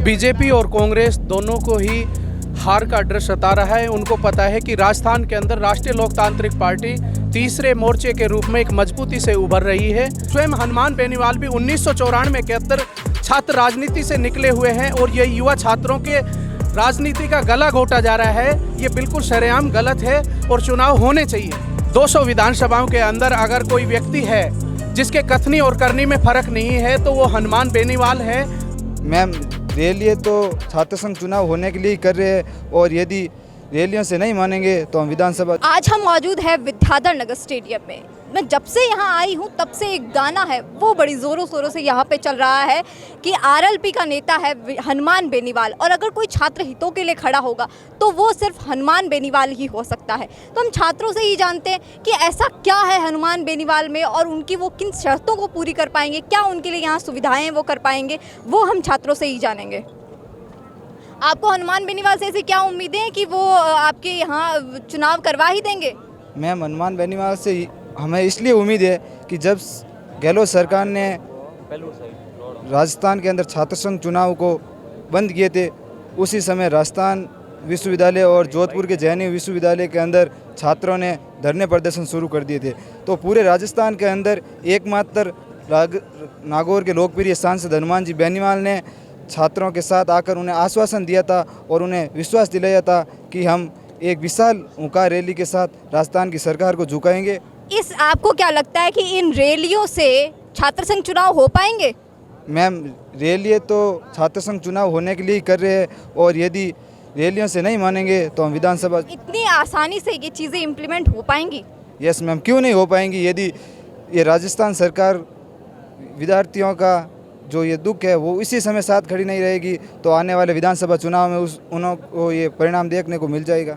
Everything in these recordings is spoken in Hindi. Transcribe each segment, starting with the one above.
बीजेपी और कांग्रेस दोनों को ही हार का डर सता रहा है। उनको पता है कि राजस्थान के अंदर राष्ट्रीय लोकतांत्रिक पार्टी तीसरे मोर्चे के रूप में एक मजबूती से उभर रही है। स्वयं हनुमान बेनीवाल भी 1994 के अंदर छात्र राजनीति से निकले हुए हैं और ये युवा छात्रों के राजनीति का गला घोटा जा रहा है। ये बिल्कुल शरेआम गलत है और चुनाव होने चाहिए। 200 विधानसभाओं के अंदर अगर कोई व्यक्ति है जिसके कथनी और करनी में फर्क नहीं है तो वो हनुमान बेनीवाल है। मैम, रैली तो छात्र संघ चुनाव होने के लिए ही कर रहे हैं और यदि रैलियों से नहीं मानेंगे तो हम विधानसभा। आज हम मौजूद है विद्याधर नगर स्टेडियम में। मैं जब से यहाँ आई हूँ तब से एक गाना है वो बड़ी ज़ोरों शोरों से यहाँ पे चल रहा है कि आरएलपी का नेता है हनुमान बेनीवाल और अगर कोई छात्र हितों के लिए खड़ा होगा तो वो सिर्फ हनुमान बेनीवाल ही हो सकता है। तो हम छात्रों से ही जानते हैं कि ऐसा क्या है हनुमान बेनीवाल में और उनकी वो किन शर्तों को पूरी कर पाएंगे, क्या उनके लिए यहाँ सुविधाएँ वो कर पाएंगे, वो हम छात्रों से ही जानेंगे। आपको हनुमान बेनीवाल से ऐसी क्या उम्मीदें हैं कि वो आपके यहाँ चुनाव करवा ही देंगे? मैम, हनुमान बेनीवाल से हमें इसलिए उम्मीद है कि जब गहलोत सरकार ने राजस्थान के अंदर छात्र संघ चुनाव को बंद किए थे, उसी समय राजस्थान विश्वविद्यालय और जोधपुर के जैनी विश्वविद्यालय के अंदर छात्रों ने धरने प्रदर्शन शुरू कर दिए थे। तो पूरे राजस्थान के अंदर एकमात्र नागौर के लोकप्रिय सांसद हनुमान जी बेनीवाल ने छात्रों के साथ आकर उन्हें आश्वासन दिया था और उन्हें विश्वास दिलाया था कि हम एक विशाल हुंकार रैली के साथ राजस्थान की सरकार को झुकाएंगे। आपको क्या लगता है कि इन रैलियों से छात्र संघ चुनाव हो पाएंगे? मैम, रैली तो छात्र संघ चुनाव होने के लिए ही कर रहे हैं और यदि रैलियों से नहीं मानेंगे तो हम विधानसभा। इतनी आसानी से ये चीज़ें इम्प्लीमेंट हो पाएंगी? यस मैम, क्यों नहीं हो पाएंगी। यदि ये राजस्थान सरकार विद्यार्थियों का जो ये दुख है वो इसी समय साथ खड़ी नहीं रहेगी तो आने वाले विधानसभा चुनाव में उनको ये परिणाम देखने को मिल जाएगा।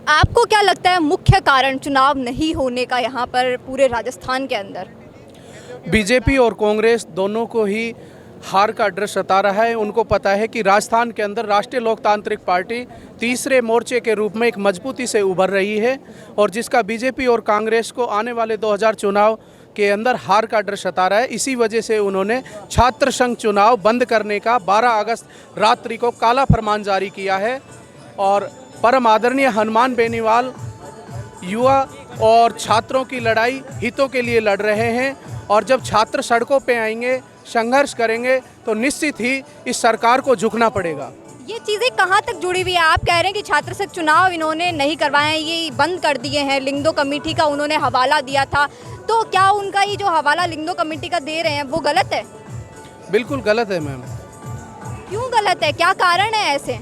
आपको क्या लगता है मुख्य कारण चुनाव नहीं होने का यहाँ पर पूरे राजस्थान के अंदर? बीजेपी और कांग्रेस दोनों को ही हार का डर सता रहा है। उनको पता है कि राजस्थान के अंदर राष्ट्रीय लोकतांत्रिक पार्टी तीसरे मोर्चे के रूप में एक मजबूती से उभर रही है और जिसका बीजेपी और कांग्रेस को आने वाले 2000 चुनाव के अंदर हार का डर सता रहा है। इसी वजह से उन्होंने छात्र संघ चुनाव बंद करने का 12 अगस्त रात्रि को काला फरमान जारी किया है और परम आदरणीय हनुमान बेनीवाल युवा और छात्रों की लड़ाई हितों के लिए लड़ रहे हैं और जब छात्र सड़कों पे आएंगे, संघर्ष करेंगे तो निश्चित ही इस सरकार को झुकना पड़ेगा। ये चीज़ें कहाँ तक जुड़ी हुई है? आप कह रहे हैं कि छात्र संघ चुनाव इन्होंने नहीं करवाए, ये बंद कर दिए हैं, लिंगदो कमेटी का उन्होंने हवाला दिया था, तो क्या उनका ये जो हवाला लिंगदो कमेटी का दे रहे हैं वो गलत है? बिल्कुल गलत है मैम। क्यों गलत है, क्या कारण है ऐसे?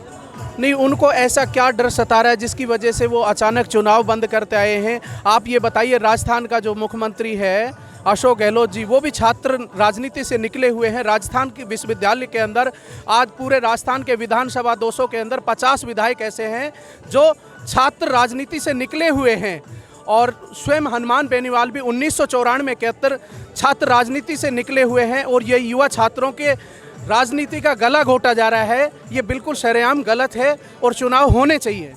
नहीं, उनको ऐसा क्या डर सता रहा है जिसकी वजह से वो अचानक चुनाव बंद करते आए हैं? आप ये बताइए, राजस्थान का जो मुख्यमंत्री है अशोक गहलोत जी, वो भी छात्र राजनीति से निकले हुए हैं। राजस्थान के विश्वविद्यालय के अंदर आज पूरे राजस्थान के विधानसभा 200 के अंदर 50 विधायक ऐसे हैं जो छात्र राजनीति से निकले हुए हैं और स्वयं हनुमान बेनीवाल भी 1994 के अंदर छात्र राजनीति से निकले हुए हैं और ये युवा छात्रों के राजनीति का गला घोटा जा रहा है। ये बिल्कुल शरेआम गलत है और चुनाव होने चाहिए।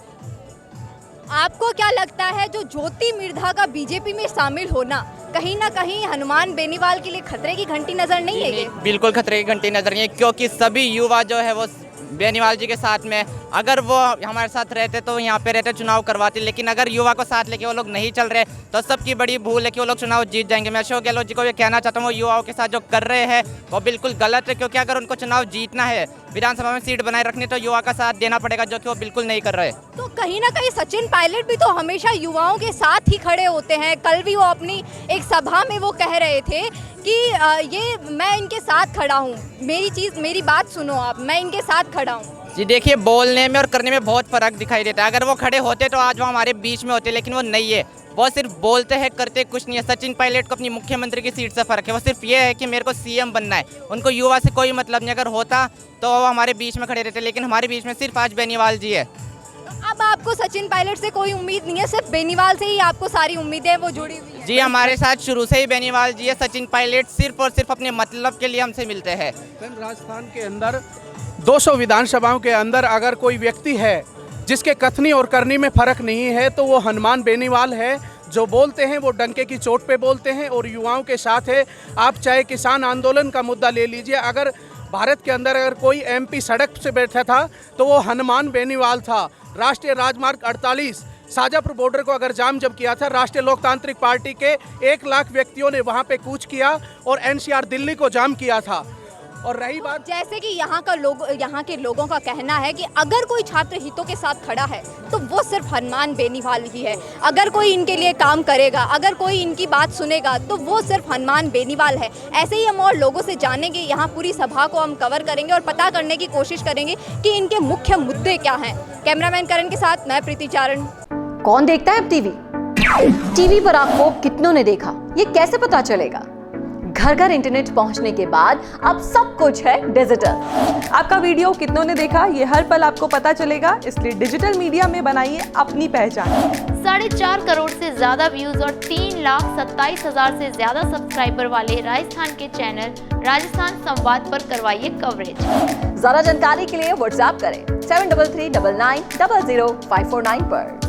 आपको क्या लगता है जो ज्योति मिर्धा का बीजेपी में शामिल होना कहीं ना कहीं हनुमान बेनीवाल के लिए खतरे की घंटी नजर नहीं है? बिल्कुल खतरे की घंटी नजर नहीं है, क्योंकि सभी युवा जो है वो बेनीवाल जी के साथ में, अगर वो हमारे साथ रहते तो यहाँ पे रहते चुनाव करवाते, लेकिन अगर युवा को साथ लेके वो लोग नहीं चल रहे तो सबकी बड़ी भूल है कि वो लोग चुनाव जीत जाएंगे। मैं अशोक गहलोत जी को ये कहना चाहता हूँ, वो युवाओं के साथ जो कर रहे हैं वो बिल्कुल गलत है, क्योंकि अगर उनको चुनाव जीतना है, विधानसभा में सीट बनाए रखनी, तो युवा का साथ देना पड़ेगा, जो कि वो बिल्कुल नहीं कर रहे। तो कहीं ना कहीं सचिन पायलट भी तो हमेशा युवाओं के साथ ही खड़े होते हैं। कल भी वो अपनी एक सभा में वो कह रहे थे कि ये मैं इनके साथ खड़ा हूँ, मेरी बात सुनो आप, मैं इनके साथ खड़ा हूँ। जी देखिए, बोलने में और करने में बहुत फ़र्क दिखाई देता है। अगर वो खड़े होते तो आज वो हमारे बीच में होते, लेकिन वो नहीं है, वो सिर्फ बोलते हैं, करते कुछ नहीं है। सचिन पायलट को अपनी मुख्यमंत्री की सीट से फ़र्क है, वो सिर्फ ये है कि मेरे को सीएम बनना है, उनको युवा से कोई मतलब नहीं। अगर होता तो वो हमारे बीच में खड़े रहते, लेकिन हमारे बीच में सिर्फ आज बेनीवाल जी है। अब आपको सचिन पायलट से कोई उम्मीद नहीं है, सिर्फ बेनीवाल से ही आपको सारी उम्मीदें वो जुड़ी हुई है? जी, हमारे साथ शुरू से ही बेनीवाल जी है। सचिन पायलट सिर्फ और सिर्फ अपने मतलब के लिए हमसे मिलते हैं। राजस्थान के अंदर 200 विधानसभाओं के अंदर अगर कोई व्यक्ति है जिसके कथनी और करनी में फर्क नहीं है तो वो हनुमान बेनीवाल है। जो बोलते हैं वो डंके की चोट पे बोलते हैं और युवाओं के साथ है। आप चाहे किसान आंदोलन का मुद्दा ले लीजिए, अगर भारत के अंदर अगर कोई एमपी सड़क से बैठा था तो वो हनुमान बेनीवाल था। राष्ट्रीय राजमार्ग 48 शाजापुर बॉर्डर को अगर जाम जब किया था, राष्ट्रीय लोकतांत्रिक पार्टी के 1 लाख व्यक्तियों ने वहाँ पे कूच किया और एनसीआर दिल्ली को जाम किया था। और रही बात, जैसे कि यहाँ के लोगों का कहना है कि अगर कोई छात्र हितों के साथ खड़ा है तो वो सिर्फ हनुमान बेनीवाल ही है। अगर कोई इनके लिए काम करेगा, अगर कोई इनकी बात सुनेगा तो वो सिर्फ हनुमान बेनीवाल है। ऐसे ही हम और लोगों से जानेंगे, यहाँ पूरी सभा को हम कवर करेंगे और पता करने की कोशिश करेंगे कि इनके मुख्य मुद्दे क्या हैं। कैमरामैन करण के साथ मैं प्रीति चारण। कौन देखता है अब टीवी? टीवी पर आपको कितनों ने देखा, ये कैसे पता चलेगा? घर घर इंटरनेट पहुंचने के बाद अब सब कुछ है डिजिटल। आपका वीडियो कितनों ने देखा ये हर पल आपको पता चलेगा, इसलिए डिजिटल मीडिया में बनाइए अपनी पहचान। 4.5 करोड़ से ज्यादा व्यूज और 3,27,000 से ज्यादा सब्सक्राइबर वाले राजस्थान के चैनल राजस्थान संवाद पर करवाइए कवरेज। ज्यादा जानकारी के लिए व्हाट्सएप करें 7339900549 पर।